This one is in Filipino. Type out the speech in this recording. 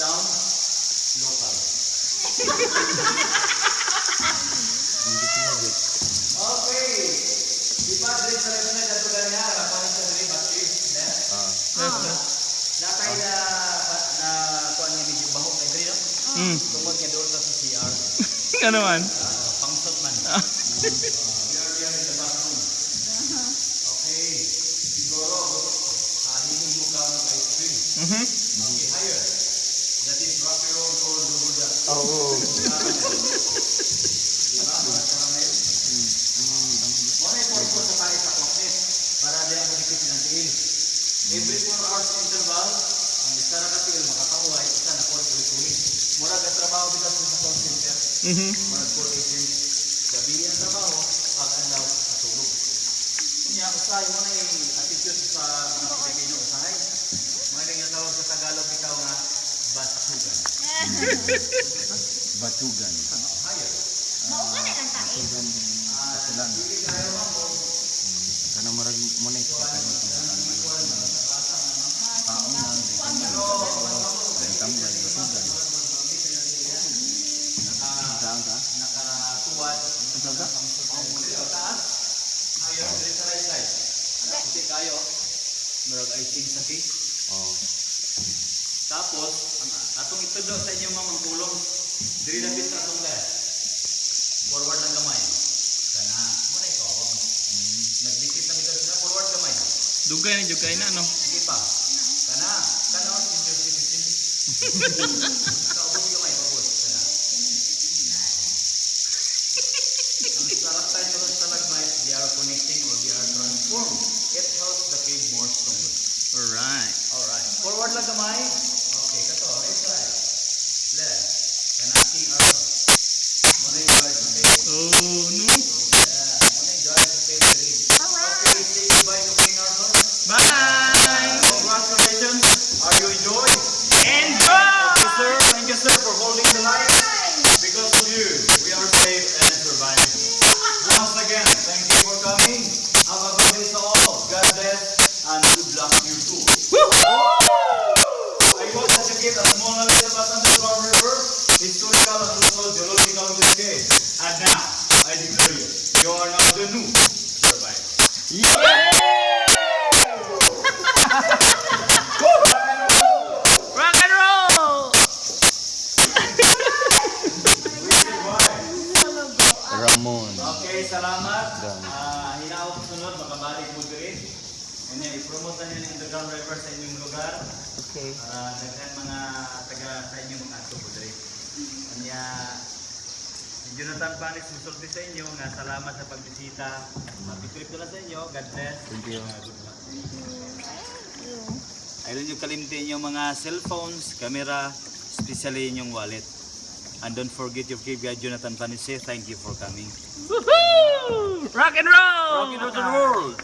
sound local. Hindi ko mag-get. Okay. Di ba dito sa rin na dito ganyan, kapalit sa rin battery. Nakay na kuan nga medyo bahok na dito. Tungod nga doon sa CR. Ano man? Pangsot man. We are here in the bathroom. Okay. Siguro, hiling mo ka ng ice cream. Okay, higher. That is rocky road or Dubuda. Oo. Diba? Mga caramel. Muna ipon ko sa tayo sa cockpit para di ang manikit ng tiil. Every 4 hours interval, ang isa na katil makakahuay, isa na call ulit-ulit. Mura ka trabaho dito sa call center. Mura call agent. Gabi ang trabaho, pag-anlaw, natulog. Kunya, usahay mo na yung attitude sa mga Pilipino usahay. Mga nga tawag sa Tagalog ikaw nga, batugan. Batugan. Higher. Mauga na kang tae. Katulan. Hindi kayo mo. Kana marag mo na ito. Tambay, batugan. Saan ka? Nakatuwad. Saan ka? Taas. Higher. Dito sa right side. Kasi kayo, marag icing sa cake. Oo. Tapos, atong itudlo sa inyong mga tulong, diri na sa atong left. Forward lang gamay. Kana, muna ikaw. Nagdikit na bitaw sila, forward gamay. Dugay na, no? Sige pa. Kana, senior citizen. Kaubos gamay, kaubos. Kana. Ang sarap tayo tulong sa lagmay, they are connecting or they are transformed. It helps the cave more stronger. Alright. Alright. Forward lang gamay. Okay, kato. Right side. Left. Kanaki arrow. Muna yung guard sa cave. Oh, no. Yeah. Muna yung guard sa cave. Okay, say goodbye to King Arthur. Bye! Congratulations. Are you enjoyed? Enjoy! Okay, sir. Thank you, sir, for holding the light. Because of you, we are safe and surviving. Once again, thank you for coming. Have a good day to all. God bless and good luck to you too. I hope that you get a small knowledge about underground river, historical and also geological in this case. And now, I declare you, you are now the new survivor. Rock and roll! Ramon. Okay, salamat. Hinaw ko sunod, makabalik mo diri. Kanya, i-promote na niyo yung underground river sa inyong lugar. Okay. Para daghan mga taga sa inyong mga ato po diri. Kanya, si Jonathan Panis, musulti sa inyo. Nga, salamat sa pagbisita. Happy trip na sa inyo. God bless. Thank you. Good luck. Ayun yung kalimtin yung mga cellphones, camera, especially yung wallet. And don't forget your cave guide, Jonathan Panis. Thank you for coming. Woohoo! Rock and roll! Rock and roll to the world!